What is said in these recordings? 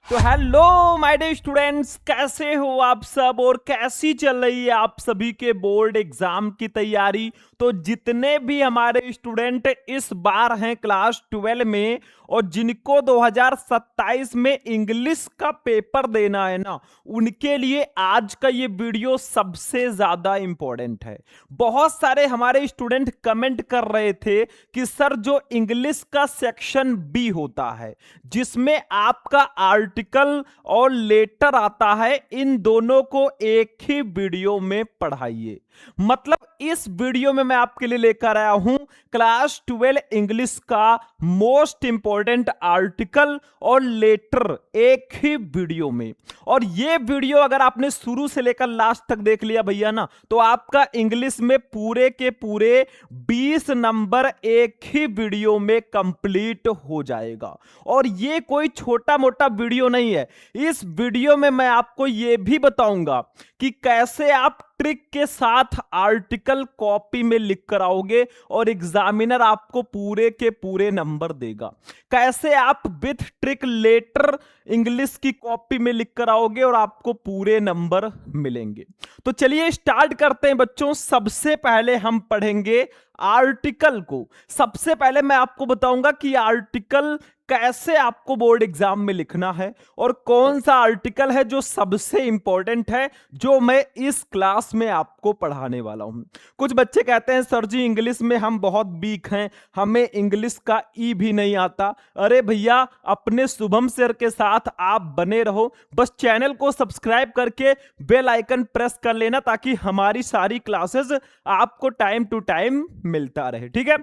तो hello my dear students, कैसे हो आप सब और कैसी चल रही है आप सभी के बोर्ड एग्जाम की तैयारी। तो जितने भी हमारे स्टूडेंट इस बार हैं क्लास 12 में और जिनको 2027 में इंग्लिश का पेपर देना है ना, उनके लिए आज का ये वीडियो सबसे ज्यादा इंपॉर्टेंट है। बहुत सारे हमारे स्टूडेंट कमेंट कर रहे थे कि सर जो इंग्लिश का सेक्शन बी होता है जिसमें आपका आर्टिकल और लेटर आता है, इन दोनों को एक ही वीडियो में पढ़ाइए। मतलब इस वीडियो में मैं आपके लिए लेकर आया हूं क्लास 12 इंग्लिश का मोस्ट इंपॉर्टेंट आर्टिकल और लेटर एक ही वीडियो में। और ये वीडियो अगर आपने शुरू से लेकर लास्ट तक देख लिया भैया ना, तो आपका इंग्लिश में पूरे के पूरे 20 नंबर एक ही वीडियो में कंप्लीट हो जाएगा। और ये कोई छोटा मोटा वीडियो नहीं है। इस वीडियो में मैं आपको ये भी बताऊंगा कि कैसे आप ट्रिक के साथ आर्टिकल कॉपी में लिख कर आओगे और एग्जामिनर आपको पूरे के पूरे नंबर देगा। कैसे आप विथ ट्रिक लेटर इंग्लिश की कॉपी में लिख कर आओगे और आपको पूरे नंबर मिलेंगे। तो चलिए स्टार्ट करते हैं बच्चों। सबसे पहले हम पढ़ेंगे आर्टिकल को। सबसे पहले मैं आपको बताऊंगा कि आर्टिकल कैसे आपको बोर्ड एग्जाम में लिखना है और कौन सा आर्टिकल है जो सबसे इंपॉर्टेंट है, जो मैं इस क्लास में आपको पढ़ाने वाला हूं। कुछ बच्चे कहते हैं सर जी इंग्लिश में हम बहुत वीक हैं, हमें इंग्लिश का ई भी नहीं आता। अरे भैया, अपने शुभम सर के साथ आप बने रहो। बस चैनल को सब्सक्राइब करके बेल आइकन प्रेस कर लेना ताकि हमारी सारी क्लासेस आपको टाइम टू टाइम मिलता रहे। ठीक है,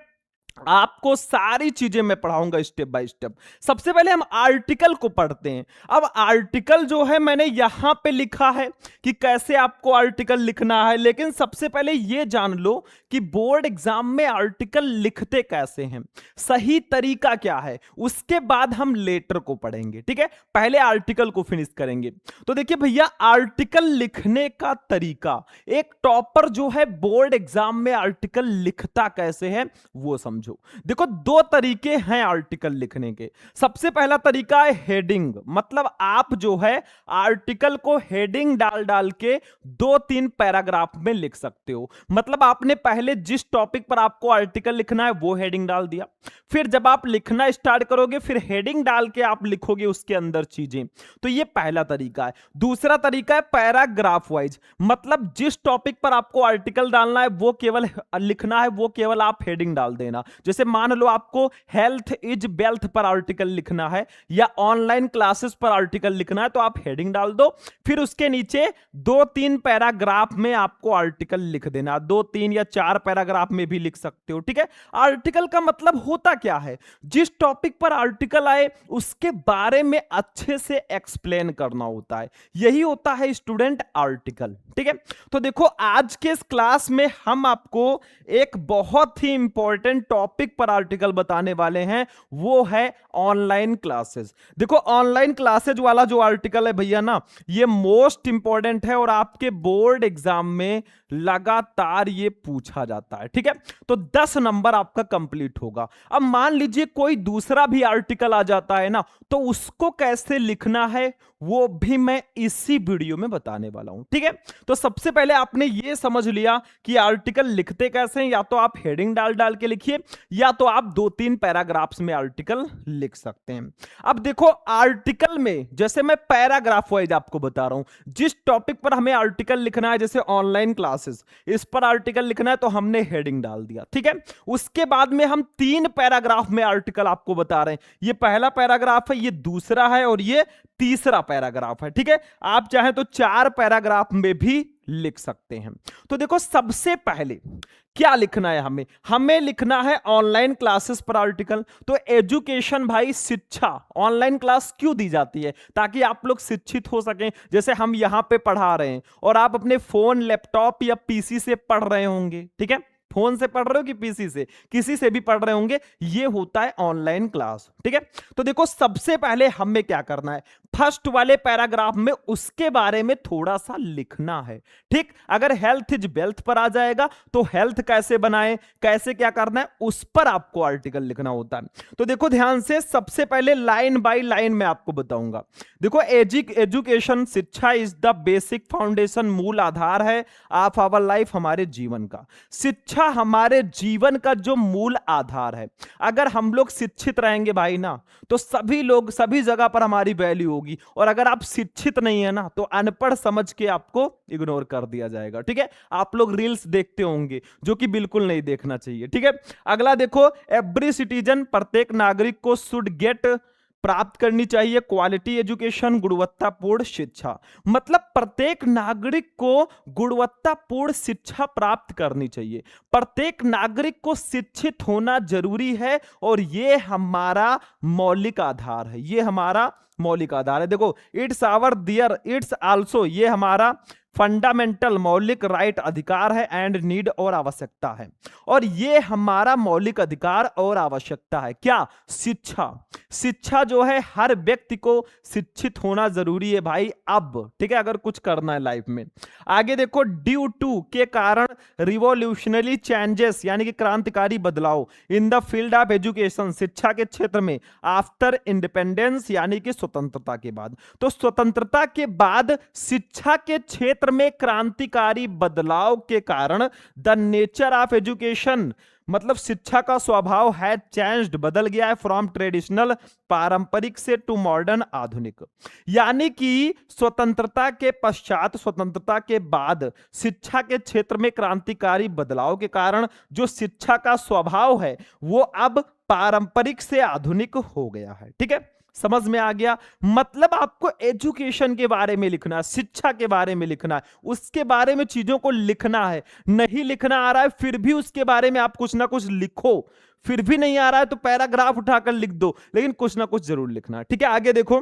आपको सारी चीजें मैं पढ़ाऊंगा स्टेप बाय स्टेप। सबसे पहले हम आर्टिकल को पढ़ते हैं। अब आर्टिकल जो है मैंने यहां पे लिखा है कि कैसे आपको आर्टिकल लिखना है, लेकिन सबसे पहले यह जान लो कि बोर्ड एग्जाम में आर्टिकल लिखते कैसे हैं, सही तरीका क्या है, उसके बाद हम लेटर को पढ़ेंगे। ठीक है, पहले आर्टिकल को फिनिश करेंगे। तो देखिए भैया, आर्टिकल लिखने का तरीका, एक टॉपर जो है बोर्ड एग्जाम में आर्टिकल लिखता कैसे है वो समझो। देखो, दो तरीके हैं आर्टिकल लिखने के। सबसे पहला तरीका है हेडिंग। मतलब आप जो है आर्टिकल को हेडिंग डाल डाल के 2-3 पैराग्राफ में लिख सकते हो। मतलब आपने पहले जिस टॉपिक पर आपको आर्टिकल लिखना है वो हेडिंग डाल दिया, फिर जब आप लिखना स्टार्ट करोगे फिर हेडिंग डाल के आप लिखोगे उसके अंदर चीजें। तो ये पहला तरीका है। दूसरा तरीका है पैराग्राफ वाइज। मतलब जिस टॉपिक पर आपको आर्टिकल डालना है वो केवल लिखना है, वो केवल आप हेडिंग डाल देना। जैसे मान लो आपको हेल्थ इज वेल्थ पर आर्टिकल लिखना है या ऑनलाइन क्लासेस पर आर्टिकल लिखना है, तो आप हेडिंग डाल दो, फिर उसके नीचे 2-3 पैराग्राफ में आपको आर्टिकल लिख देना। 2-3 या 4 पैराग्राफ में भी लिख सकते हो। ठीक है, आर्टिकल का मतलब होता क्या है, जिस टॉपिक पर आर्टिकल आए उसके बारे में अच्छे से एक्सप्लेन करना होता है। यही होता है स्टूडेंट आर्टिकल। ठीक है, तो देखो आज के इस क्लास में हम आपको एक बहुत ही इंपॉर्टेंट टॉपिक पर आर्टिकल बताने वाले हैं, वो है ऑनलाइन क्लासेस। देखो, ऑनलाइन क्लासेस वाला जो आर्टिकल है भैया ना, ये मोस्ट इंपॉर्टेंट है और आपके बोर्ड एग्जाम में लगातार ये पूछा जाता है। ठीक है, तो 10 नंबर आपका कंप्लीट होगा। अब मान लीजिए कोई दूसरा भी आर्टिकल आ जाता है ना, तो उसको कैसे लिखना है वो भी मैं इसी वीडियो में बताने वाला हूं। ठीक है, तो सबसे पहले आपने ये समझ लिया कि आर्टिकल लिखते कैसे हैं। या तो आप हेडिंग डाल डाल के लिखिए या तो आप 2-3 पैराग्राफ्स में आर्टिकल लिख सकते हैं। अब देखो, आर्टिकल में जैसे मैं पैराग्राफ वाइज आपको बता रहा हूं, जिस टॉपिक पर हमें आर्टिकल लिखना है, जैसे ऑनलाइन क्लासेस, इस पर आर्टिकल लिखना है तो हमने हेडिंग डाल दिया। ठीक है, उसके बाद में हम 3 पैराग्राफ में आर्टिकल आपको बता रहे हैं। ये पहला पैराग्राफ है, ये दूसरा है और ये तीसरा पैराग्राफ है। ठीक है, आप चाहें तो 4 पैराग्राफ में भी लिख सकते हैं। तो देखो, सबसे पहले क्या लिखना है, हमें लिखना है ऑनलाइन क्लासेस पर आर्टिकल। तो एजुकेशन भाई, शिक्षा, ऑनलाइन क्लास क्यों दी जाती है, ताकि आप लोग शिक्षित हो सकें। जैसे हम यहां पे पढ़ा रहे हैं और आप अपने फोन, लैपटॉप या पीसी से पढ़ रहे होंगे। ठीक है, फोन से पढ़ रहे हो कि पीसी से, किसी से भी पढ़ रहे होंगे, ये होता है ऑनलाइन क्लास। ठीक है, तो देखो सबसे पहले हमें क्या करना है, फर्स्ट वाले पैराग्राफ में उसके बारे में थोड़ा सा लिखना है। ठीक, अगर हेल्थ इज वेल्थ पर आ जाएगा तो हेल्थ कैसे बनाए, कैसे क्या करना है, उस पर आपको आर्टिकल लिखना होता है। तो देखो ध्यान से, सबसे पहले लाइन बाय लाइन मैं आपको बताऊंगा। देखो, एजुकेशन, शिक्षा इज द बेसिक फाउंडेशन, मूल आधार है ऑफ आवर लाइफ, हमारे जीवन का। शिक्षा हमारे जीवन का जो मूल आधार है। अगर हम लोग शिक्षित रहेंगे भाई ना, तो सभी लोग सभी जगह पर हमारी वैल्यू होगी। और अगर आप शिक्षित नहीं है ना, तो अनपढ़ समझ के आपको इग्नोर कर दिया जाएगा। ठीक है, आप लोग रील्स देखते होंगे, जो कि बिल्कुल नहीं देखना चाहिए। ठीक है, अगला देखो, एवरी सिटीजन, प्रत्येक नागरिक को शुड गेट, प्राप्त करनी चाहिए क्वालिटी एजुकेशन, गुणवत्तापूर्ण शिक्षा। मतलब प्रत्येक नागरिक को गुणवत्तापूर्ण शिक्षा प्राप्त करनी चाहिए। प्रत्येक नागरिक को शिक्षित होना जरूरी है, और ये हमारा मौलिक आधार है। ये हमारा मौलिक आधार है। देखो, it's our their, it's also, ये हमारा फंडामेंटल मौलिक राइट, अधिकार है, एंड नीड, और आवश्यकता है। और ये हमारा मौलिक अधिकार और आवश्यकता है। क्या? शिक्षा। शिक्षा जो है, हर व्यक्ति को शिक्षित होना जरूरी है भाई अब। ठीक है, अगर कुछ करना है लाइफ में। आगे देखो, ड्यू टू, के कारण, रिवॉल्यूशनरी चेंजेस, यानी कि क्रांतिकारी बदलाव, इन द फील्ड ऑफ एजुकेशन, शिक्षा के क्षेत्र में, आफ्टर इंडिपेंडेंस, यानी कि स्वतंत्रता के बाद। तो स्वतंत्रता के बाद शिक्षा के क्षेत्र में क्रांतिकारी बदलाव के कारण द नेचर ऑफ एजुकेशन, मतलब शिक्षा का स्वभाव है चेंज्ड, बदल गया है, फ्रॉम ट्रेडिशनल, पारंपरिक से, टू मॉडर्न, आधुनिक। यानी कि स्वतंत्रता के पश्चात, स्वतंत्रता के बाद शिक्षा के क्षेत्र में क्रांतिकारी बदलाव के कारण जो शिक्षा का स्वभाव है वो अब पारंपरिक से आधुनिक हो गया है। ठीक है, समझ में आ गया? मतलब आपको एजुकेशन के बारे में लिखना है, शिक्षा के बारे में लिखना है, उसके बारे में चीजों को लिखना है। नहीं लिखना आ रहा है फिर भी उसके बारे में आप कुछ ना कुछ लिखो। फिर भी नहीं आ रहा है तो पैराग्राफ उठाकर लिख दो, लेकिन कुछ ना कुछ जरूर लिखना है। ठीक है, आगे देखो,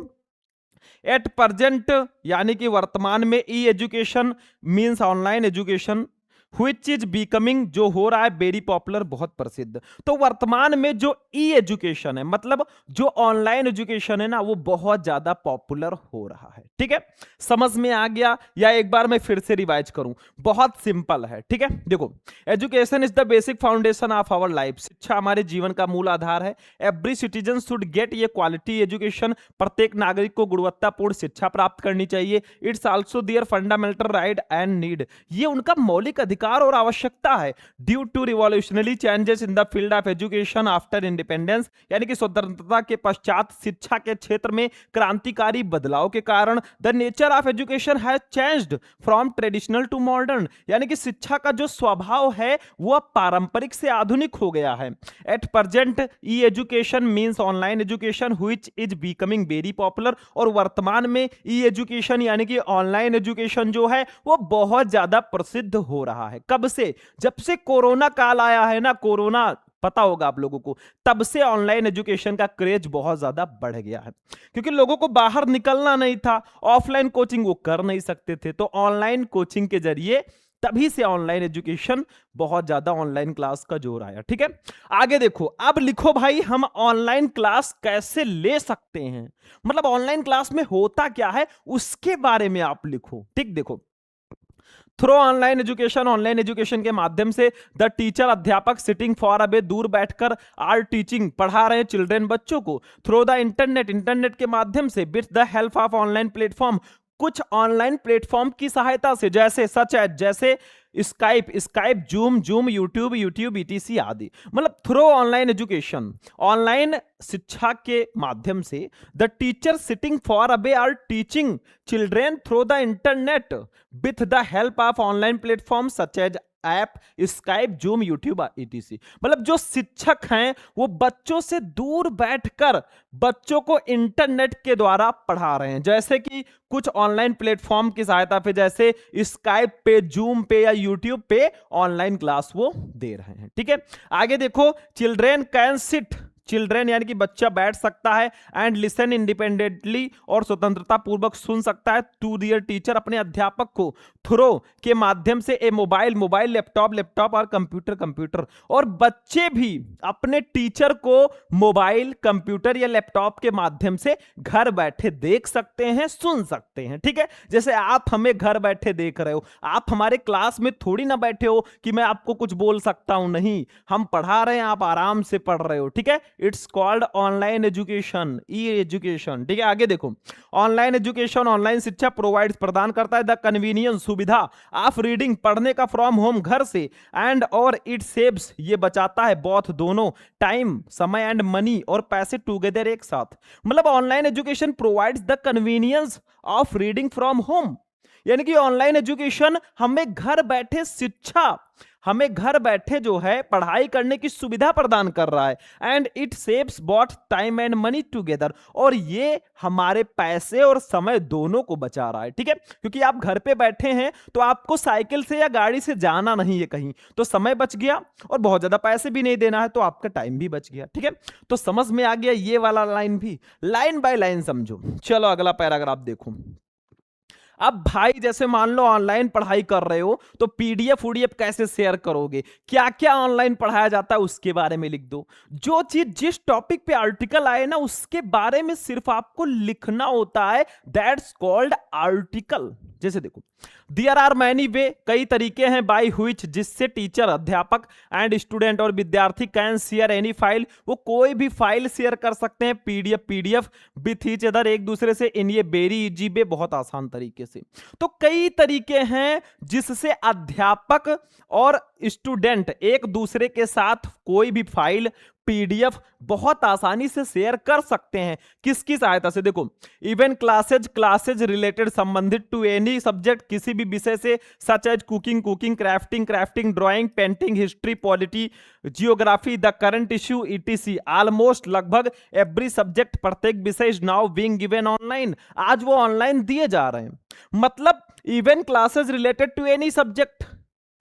एट प्रेजेंट, यानी कि वर्तमान में, e education means online education, which is becoming, जो हो रहा है वेरी पॉपुलर, बहुत प्रसिद्ध। तो वर्तमान में जो ई एजुकेशन है, मतलब जो ऑनलाइन एजुकेशन है ना, वो बहुत ज्यादा पॉपुलर हो रहा है। ठीक है, समझ में आ गया? या एक बार मैं फिर से रिवाइज करूं, बहुत सिंपल है। ठीक है, देखो, education is the basic foundation of our life, शिक्षा हमारे जीवन का मूल आधार है। एवरी सिटीजन शुड गेट, ये क्वालिटी एजुकेशन, प्रत्येक नागरिक को गुणवत्तापूर्ण शिक्षा प्राप्त करनी चाहिए। It's also their fundamental right and need, ये उनका मौलिक अधिकार और आवश्यकता है। Due to revolutionary changes in the field of education after independence, यानी कि स्वतंत्रता के पश्चात शिक्षा के क्षेत्र में क्रांतिकारी बदलाव के कारण, the nature of education has changed from traditional to modern, यानी कि शिक्षा का जो स्वभाव है वो अब पारंपरिक से आधुनिक हो गया है। At present, E education means online education, which is becoming very popular, और वर्तमान में ई एजुकेशन यानी कि ऑनलाइन एजुकेशन जो है वो बहुत ज्यादा प्रसिद्ध हो रहा है। कब से? जब से कोरोना काल आया है ना, कोरोना, पता होगा आप लोगों को, तब से ऑनलाइन एजुकेशन का क्रेज बहुत ज्यादा बढ़ गया है। क्योंकि लोगों को बाहर निकलना नहीं था, ऑफलाइन कोचिंग वो कर नहीं सकते थे, तो ऑनलाइन कोचिंग के जरिए तभी से ऑनलाइन एजुकेशन, बहुत ज्यादा ऑनलाइन क्लास का जोर आया। ठीक है, आगे देखो, अब लिखो भाई, हम ऑनलाइन क्लास कैसे ले सकते हैं, मतलब ऑनलाइन क्लास में होता क्या है उसके बारे में आप लिखो। ठीक, देखो, through online education, online education के माध्यम से द टीचर, अध्यापक, सिटिंग फॉर अवे, दूर बैठकर, आर टीचिंग, पढ़ा रहे चिल्ड्रेन, बच्चों को। थ्रू द इंटरनेट, इंटरनेट के माध्यम से, with the help of online platform, कुछ ऑनलाइन प्लेटफॉर्म की सहायता से, जैसे सच एज, जैसे स्काइप, जूम, यूट्यूब ईटीसी आदि। मतलब थ्रू ऑनलाइन एजुकेशन, ऑनलाइन शिक्षा के माध्यम से, the teacher sitting far away are teaching children through the internet with the help of online platform such as app, Skype, Zoom, YouTube ETC. मतलब जो शिक्षक हैं वो बच्चों से दूर बैठकर बच्चों को इंटरनेट के द्वारा पढ़ा रहे हैं, जैसे कि कुछ ऑनलाइन प्लेटफॉर्म की सहायता पे, जैसे स्काइप पे, जूम पे या यूट्यूब पे ऑनलाइन क्लास वो दे रहे हैं। ठीक है, आगे देखो, चिल्ड्रेन कैन सिट, चिल्ड्रेन यानी कि बच्चा बैठ सकता है एंड लिसन इंडिपेंडेंटली और स्वतंत्रता पूर्वक सुन सकता है टू दियर टीचर, अपने अध्यापक को थ्रो के माध्यम से ए मोबाइल लैपटॉप और कंप्यूटर। और बच्चे भी अपने टीचर को मोबाइल, कंप्यूटर या लैपटॉप के माध्यम से घर बैठे देख सकते हैं, सुन सकते हैं। ठीक है, जैसे आप हमें घर बैठे देख रहे हो, आप हमारे क्लास में थोड़ी ना बैठे हो कि मैं आपको कुछ बोल सकता हूं, नहीं, हम पढ़ा रहे हैं, आप आराम से पढ़ रहे हो। ठीक है, it's called online education, E education. ठीक है, आगे देखो, ऑनलाइन एजुकेशन, ऑनलाइन शिक्षा प्रोवाइड्स, प्रदान करता है द कन्वीनियंस, सुविधा ऑफ रीडिंग, पढ़ने का फ्रॉम होम, घर से, एंड और इट सेव्स, ये बचाता है, बोथ दोनों, टाइम समय एंड मनी और पैसे टुगेदर एक साथ। मतलब online education provides the convenience of reading from home, यानी कि ऑनलाइन एजुकेशन हमें घर बैठे शिक्षा, हमें घर बैठे जो है पढ़ाई करने की सुविधा प्रदान कर रहा है, and it saves both time and money together, और ये हमारे पैसे और समय दोनों को बचा रहा है। ठीक है, क्योंकि आप घर पे बैठे हैं तो आपको साइकिल से या गाड़ी से जाना नहीं है कहीं, तो समय बच गया और बहुत ज्यादा पैसे भी नहीं देना है, तो आपका टाइम भी बच गया। ठीक है, तो समझ में आ गया ये वाला लाइन भी, लाइन बाय लाइन समझो। चलो अगला पैराग्राफ देखो। अब भाई जैसे मान लो ऑनलाइन पढ़ाई कर रहे हो तो पीडीएफ वीडीएफ कैसे शेयर करोगे, क्या क्या ऑनलाइन पढ़ाया जाता है उसके बारे में लिख दो। जो चीज जिस टॉपिक पे आर्टिकल आए ना उसके बारे में सिर्फ आपको लिखना होता है, दैट्स कॉल्ड आर्टिकल। जैसे देखो, देयर आर मैनी वे, कई तरीके हैं, बाय व्हिच, जिससे टीचर, अध्यापक एंड स्टूडेंट और विद्यार्थी कैन शेयर एनी फाइल, वो कोई भी फाइल शेयर कर सकते हैं, पीडीएफ विथ ईच अदर, एक दूसरे से, इन ये वेरी इजी वे, बहुत आसान तरीके से। तो कई तरीके हैं जिससे अध्यापक और स्टूडेंट एक दूसरे के साथ कोई भी फाइल, पीडीएफ बहुत आसानी से शेयर कर सकते हैं। किसकी सहायता से, देखो, इवन क्लासेज रिलेटेड, संबंधित टू एनी सब्जेक्ट, किसी भी विषय से, such as cooking, crafting, drawing, painting, history, polity, geography, the current issue, ETC, almost, लगभग एवरी सब्जेक्ट, प्रत्येक विषय is now being given online, आज वो ऑनलाइन दिए जा रहे हैं। मतलब even classes related to any subject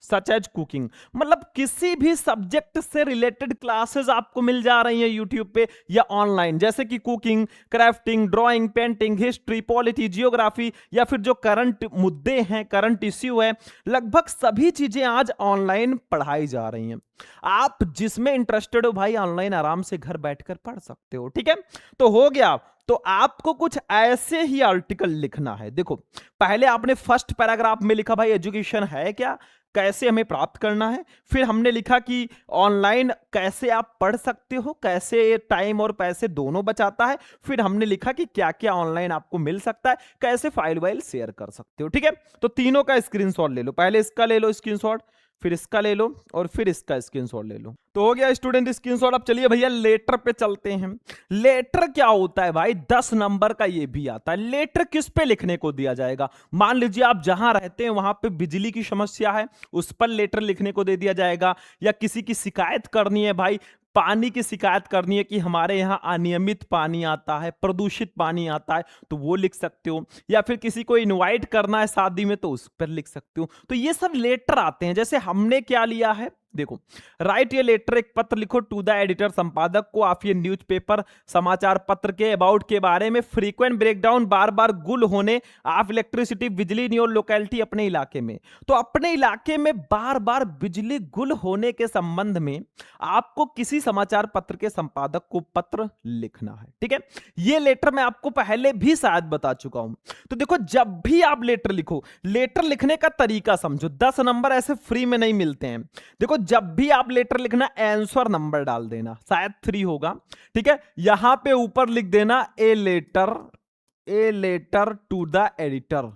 such as cooking, मतलब किसी भी सब्जेक्ट से रिलेटेड क्लासेस आपको मिल जा रही हैं यूट्यूब पे या ऑनलाइन, जैसे कि cooking, crafting, drawing, painting, history, polity, geography, या फिर जो करंट मुद्दे हैं, करंट इश्यू है, लगभग सभी चीजें आज ऑनलाइन पढ़ाई जा रही हैं। आप जिसमें इंटरेस्टेड हो भाई ऑनलाइन आराम से घर बैठकर पढ़ सकते हो। ठीक है, तो हो गया। तो आपको कुछ ऐसे ही आर्टिकल लिखना है। देखो, पहले आपने फर्स्ट पैराग्राफ में लिखा भाई एजुकेशन है क्या, कैसे हमें प्राप्त करना है, फिर हमने लिखा कि ऑनलाइन कैसे आप पढ़ सकते हो, कैसे टाइम और पैसे दोनों बचाता है, फिर हमने लिखा कि क्या क्या ऑनलाइन आपको मिल सकता है, कैसे फाइल वाइल शेयर कर सकते हो। ठीक है, तो तीनों का स्क्रीनशॉट ले लो, पहले इसका ले लो स्क्रीनशॉट, फिर इसका ले लो और फिर इसका स्क्रीनशॉट ले लो। तो हो गया स्टूडेंट स्क्रीनशॉट। अब चलिए भैया लेटर पे चलते हैं। लेटर क्या होता है भाई, 10 नंबर का ये भी आता है। लेटर किस पे लिखने को दिया जाएगा, मान लीजिए आप जहां रहते हैं वहां पे बिजली की समस्या है, उस पर लेटर लिखने को दे दिया जाएगा, या किसी की शिकायत करनी है भाई, पानी की शिकायत करनी है कि हमारे यहाँ अनियमित पानी आता है, प्रदूषित पानी आता है, तो वो लिख सकते हो, या फिर किसी को इनवाइट करना है शादी में तो उस पर लिख सकते हो। तो ये सब लेटर आते हैं। जैसे हमने क्या लिया है, देखो, राइट ये लेटर, एक पत्र लिखो टू द एडिटर, संपादक को, आप ये न्यूज़पेपर समाचार पत्र के अबाउट के बारे में, फ्रीक्वेंट ब्रेकडाउन, बार बार गुल होने ऑफ इलेक्ट्रिसिटी, बिजली इन योर लोकेलिटी, अपने इलाके में। तो अपने इलाके में बार बार बिजली गुल होने के संबंध में आपको किसी समाचार पत्र के संपादक को पत्र लिखना है। ठीक है, ये लेटर मैं आपको पहले भी शायद बता चुका हूं। तो देखो, जब भी आप लेटर लिखो, लेटर लिखने का तरीका समझो, 10 नंबर ऐसे फ्री में नहीं मिलते हैं। देखो, जब भी आप लेटर लिखना आंसर नंबर डाल देना, शायद 3 होगा। ठीक है, यहां पे ऊपर लिख देना a letter to the editor,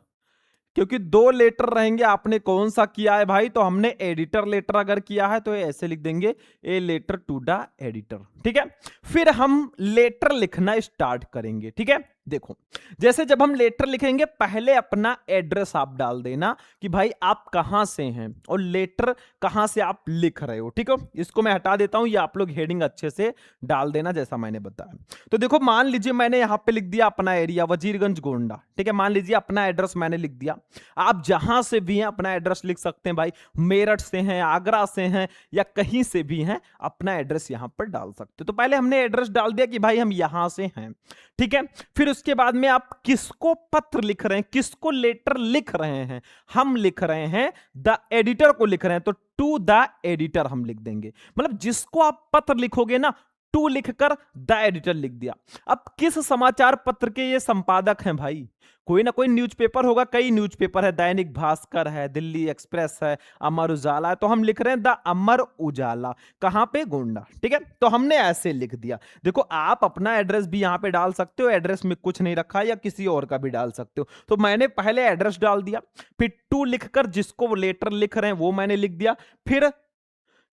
क्योंकि 2 लेटर रहेंगे। आपने कौन सा किया है भाई, तो हमने एडिटर लेटर अगर किया है तो ऐसे लिख देंगे a letter to the editor. ठीक है, फिर हम लेटर लिखना स्टार्ट करेंगे। ठीक है, देखो, जैसे जब हम लेटर लिखेंगे पहले अपना एड्रेस आप डाल देना कि भाई आप कहां से हैं और लेटर कहां से आप लिख रहे हो, ठीक है। इसको मैं हटा देता हूं, ये आप लोग हेडिंग अच्छे से डाल देना जैसा मैंने बताया। तो देखो मान लीजिए मैंने यहां पे लिख दिया अपना एरिया वजीरगंज गोंडा, ठीक है। मान लीजिए अपना एड्रेस मैंने लिख दिया। आप जहां से भी हैं अपना एड्रेस लिख सकते हैं भाई, मेरठ से हैं, आगरा से हैं या कहीं से भी हैं, अपना एड्रेस यहां पर डाल सकते हो। तो पहले हमने एड्रेस डाल दिया कि भाई हम यहां से हैं, ठीक है। फिर उसके बाद में आप किसको पत्र लिख रहे हैं, किसको लेटर लिख रहे हैं, हम लिख रहे हैं द एडिटर को लिख रहे हैं, तो टू द एडिटर हम लिख देंगे। मतलब जिसको आप पत्र लिखोगे ना, टू लिखकर द एडिटर लिख दिया। अब किस समाचार पत्र के ये संपादक हैं भाई, कोई ना कोई न्यूज़पेपर होगा, कई न्यूज़पेपर है, दैनिक भास्कर है, दिल्ली एक्सप्रेस है, अमर उजाला है, तो हम लिख रहे हैं द अमर उजाला, कहां पे, गोंडा, ठीक है। तो हमने ऐसे लिख दिया। देखो आप अपना एड्रेस भी यहां पे डाल सकते हो, एड्रेस में कुछ नहीं रखा, या किसी और का भी डाल सकते हो। तो मैंने पहले एड्रेस डाल दिया, फिर टू लिखकर जिसको वो लेटर लिख रहे हैं वो मैंने लिख दिया, फिर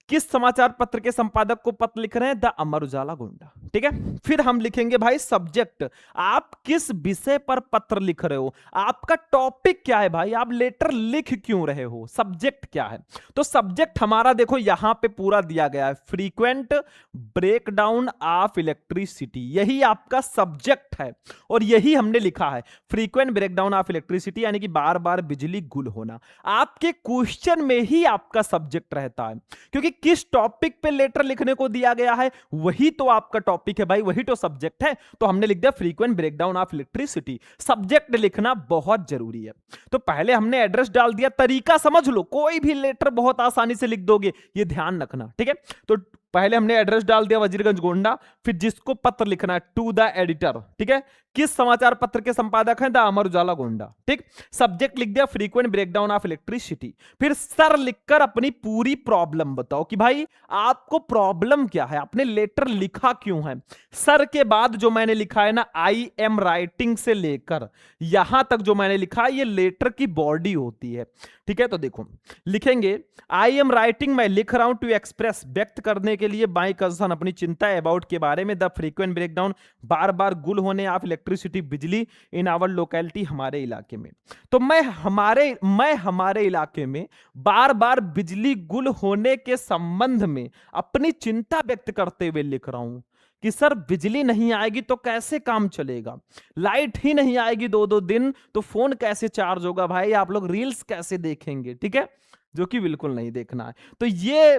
किस समाचार पत्र के संपादक को पत्र लिख रहे हैं, द अमर उजाला गोंडा, ठीक है। फिर हम लिखेंगे भाई सब्जेक्ट, आप किस विषय पर पत्र लिख रहे हो, आपका टॉपिक क्या है भाई, आप लेटर लिख क्यों रहे हो, सब्जेक्ट क्या है। तो सब्जेक्ट हमारा देखो यहां पे पूरा दिया गया है, फ्रीक्वेंट ब्रेकडाउन ऑफ इलेक्ट्रिसिटी, यही आपका सब्जेक्ट है और यही हमने लिखा है, फ्रीक्वेंट ब्रेकडाउन ऑफ इलेक्ट्रिसिटी, यानी कि बार बार बिजली गुल होना। आपके क्वेश्चन में ही आपका सब्जेक्ट रहता है, क्योंकि किस टॉपिक पे लेटर लिखने को दिया गया है वही तो आपका टॉपिक है भाई, वही तो सब्जेक्ट है। तो हमने लिख दिया frequent breakdown of electricity. Subject लिखना बहुत जरूरी है। तो पहले हमने एड्रेस डाल दिया, तरीका समझ लो, कोई भी लेटर बहुत आसानी से लिख दोगे, ये ध्यान रखना, ठीक है। तो पहले हमने एड्रेस डाल दिया वजीरगंज गोंडा, फिर जिसको पत्र लिखना है टू द एडिटर, ठीक है। किस समाचार पत्र के संपादक हैं, द अमर उजाला गोंडा, ठीक। सब्जेक्ट लिख दिया फ्रीक्वेंट ब्रेकडाउन ऑफ इलेक्ट्रिसिटी, फिर सर लिखकर अपनी पूरी प्रॉब्लम बताओ कि भाई आपको प्रॉब्लम क्या है, आपने लेटर लिखा क्यों है। सर के बाद जो मैंने लिखा है ना, आई एम राइटिंग से लेकर यहां तक जो मैंने लिखा है, ये लेटर की बॉडी होती है, ठीक है। तो देखो लिखेंगे आई एम राइटिंग, मैं लिख रहा हूं टू एक्सप्रेस, व्यक्त करने के लिए बाई कंसर्न, अपनी चिंता अबाउट के बारे में, द फ्रीक्वेंट ब्रेकडाउन, बार बार गुल होने ऑफ इलेक्ट्रिसिटी, बिजली इन आवर लोकेलिटी, हमारे इलाके में। तो मैं हमारे इलाके में बार बार बिजली गुल होने के संबंध में अपनी चिंता व्यक्त करते हुए लिख रहा हूं कि सर बिजली नहीं आएगी तो कैसे काम चलेगा, लाइट ही नहीं आएगी 2-2 दिन तो फोन कैसे चार्ज होगा भाई, आप लोग रील्स कैसे देखेंगे, ठीक है, जो कि बिल्कुल नहीं देखना है। तो ये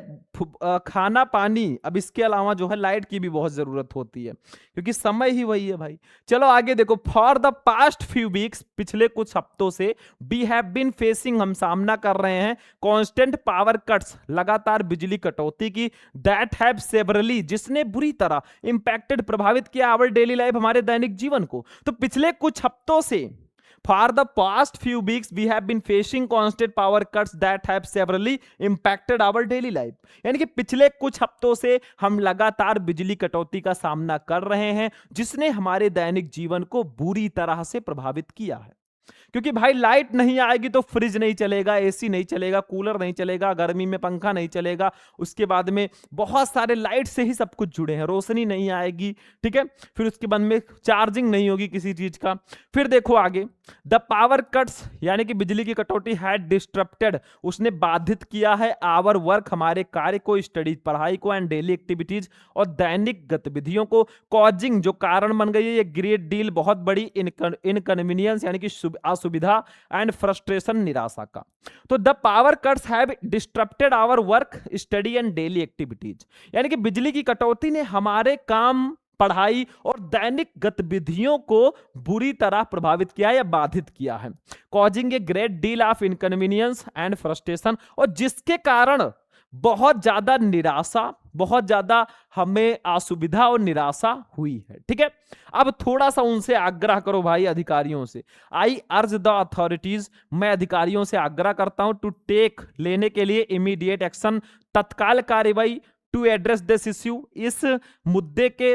खाना पानी, अब इसके अलावा जो है लाइट की भी बहुत जरूरत होती है, क्योंकि समय ही वही है भाई। चलो आगे देखो, for the past few weeks, पिछले कुछ हफ्तों से, वी हैव बीन फेसिंग, हम सामना कर रहे हैं, कांस्टेंट पावर कट्स, लगातार बिजली कटौती की, दैट हैव सेवरली, जिसने बुरी तरह इंपैक्टेड, प्रभावित किया आवर डेली लाइफ, हमारे दैनिक जीवन को। तो पिछले कुछ हफ्तों से, for the past few weeks we have been facing constant power cuts that have severely impacted our daily life, यानी कि पिछले कुछ हफ्तों से हम लगातार बिजली कटौती का सामना कर रहे हैं, जिसने हमारे दैनिक जीवन को बुरी तरह से प्रभावित किया है। क्योंकि भाई लाइट नहीं आएगी तो फ्रिज नहीं चलेगा, एसी नहीं चलेगा, कूलर नहीं चलेगा, गर्मी में पंखा नहीं चलेगा, उसके बाद में बहुत सारे लाइट से ही सब कुछ जुड़े हैं, रोशनी नहीं आएगी, ठीक है। फिर उसके बाद में चार्जिंग नहीं होगी किसी चीज का। फिर देखो आगे, द पावर कट्स, यानी कि बिजली की कटौती, हैड डिस्टरप्टेड, उसने बाधित किया है, आवर वर्क, हमारे कार्य को, स्टडीज, पढ़ाई को, एंड डेली एक्टिविटीज, और दैनिक गतिविधियों को, कॉजिंग, जो कारण बन गई है ये ग्रेट डील, बहुत बड़ी इनकन्वीनियंस, यानी कि असुविधा, एंड फ्रस्ट्रेशन, निराशा का। तो the power cuts have disrupted our work, study and daily activities, यानी कि बिजली की कटौती ने हमारे काम, पढ़ाई और दैनिक गतिविधियों को बुरी तरह प्रभावित किया या बाधित किया है, causing a great deal of inconvenience and frustration, और जिसके कारण बहुत ज्यादा निराशा, बहुत ज्यादा हमें असुविधा और निराशा हुई है, ठीक है। अब थोड़ा सा उनसे आग्रह करो भाई, अधिकारियों से, आई अर्ज द अथॉरिटीज, मैं अधिकारियों से आग्रह करता हूं, टू टेक, लेने के लिए, इमीडिएट एक्शन, तत्काल कार्रवाई, टू एड्रेस दिस इश्यू, इस मुद्दे के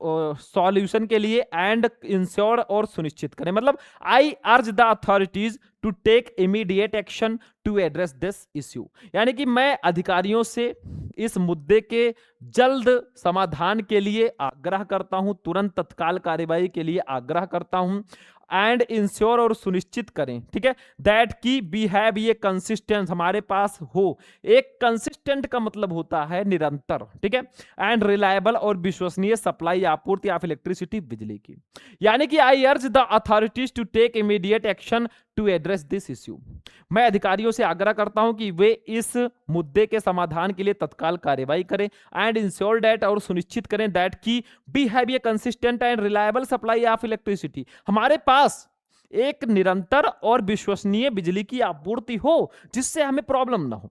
सॉल्यूशन के लिए एंड इंश्योर और सुनिश्चित करें, मतलब I urge the authorities to take immediate action to address this issue, यानी कि मैं अधिकारियों से इस मुद्दे के जल्द समाधान के लिए आग्रह करता हूं, तुरंत तत्काल कार्यवाही के लिए आग्रह करता हूं एंड इंश्योर और सुनिश्चित करें, ठीक है, दैट की वी हैव ये कंसिस्टेंस हमारे पास हो। एक कंसिस्टेंट का मतलब होता है निरंतर, ठीक है, एंड रिलायबल और विश्वसनीय सप्लाई आपूर्ति ऑफ इलेक्ट्रिसिटी बिजली की, यानी कि I urge the authorities to take immediate action to address this issue, मैं अधिकारियों से आग्रह करता हूं कि वे इस मुद्दे के समाधान के लिए तत्काल कार्यवाही करें एंड इंश्योर दैट और सुनिश्चित करें दैट की we have a consistent and reliable supply of electricity, हमारे पास एक निरंतर और विश्वसनीय बिजली की आपूर्ति हो जिससे हमें प्रॉब्लम ना हो।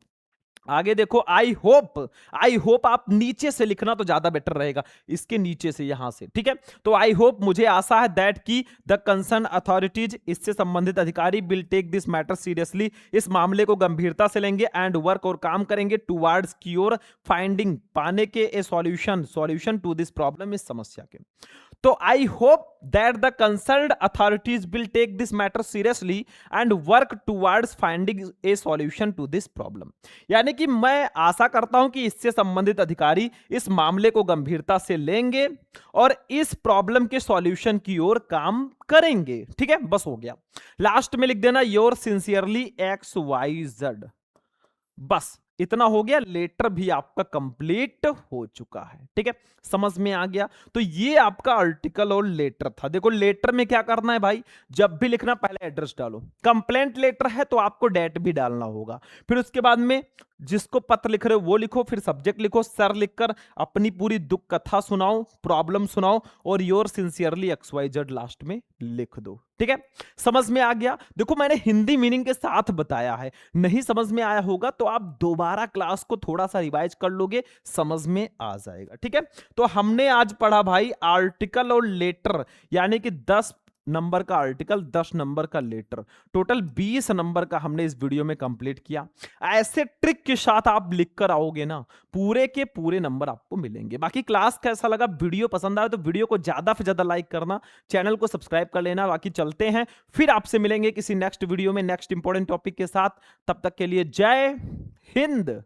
आगे देखो, आई होप आप नीचे से लिखना तो ज्यादा बेटर रहेगा, इसके नीचे से यहां से, ठीक है, तो आई होप मुझे आशा है दैट की द कंसर्न अथॉरिटीज इससे संबंधित अधिकारी will take this matter seriously, इस मामले को गंभीरता से लेंगे एंड वर्क और काम करेंगे टुवर्ड्स क्योर फाइंडिंग पाने के a solution to this problem, इस समस्या के। तो I hope that the concerned authorities will take this matter seriously and work towards finding a solution to this problem, यानी कि मैं आशा करता हूं कि इससे संबंधित अधिकारी इस मामले को गंभीरता से लेंगे और इस प्रॉब्लम के सॉल्यूशन की ओर काम करेंगे, ठीक है, बस हो गया। लास्ट में लिख देना योर सिंसियरली XYZ, बस इतना हो गया, लेटर भी आपका कंप्लीट हो चुका है, ठीक है, समझ में आ गया। तो ये आपका आर्टिकल और लेटर था। देखो लेटर में क्या करना है भाई, जब भी लिखना पहले एड्रेस डालो, कंप्लेंट लेटर है तो आपको डेट भी डालना होगा, फिर उसके बाद में जिसको पत्र लिख रहे हो वो लिखो, फिर सब्जेक्ट लिखो, सर लिखकर अपनी पूरी दुख कथा सुनाओ, प्रॉब्लम सुनाओ और योर सिंसियरली XYZ लास्ट में लिख दो, ठीक है, समझ में आ गया। देखो मैंने हिंदी मीनिंग के साथ बताया है, नहीं समझ में आया होगा तो आप दोबारा क्लास को थोड़ा सा रिवाइज कर लोगे, समझ में आ जाएगा, ठीक है। तो हमने आज पढ़ा भाई आर्टिकल और लेटर, यानी कि 10 नंबर का आर्टिकल, 10 नंबर का लेटर, टोटल 20 नंबर का हमने इस वीडियो में कंप्लीट किया। ऐसे ट्रिक के साथ आप लिख कर आओगे ना, पूरे के पूरे नंबर आपको मिलेंगे। बाकी क्लास कैसा लगा, वीडियो पसंद आया तो वीडियो को ज्यादा से ज्यादा लाइक करना, चैनल को सब्सक्राइब कर लेना। बाकी चलते हैं, फिर आपसे मिलेंगे किसी नेक्स्ट वीडियो में नेक्स्ट इंपॉर्टेंट टॉपिक के साथ। तब तक के लिए जय हिंद।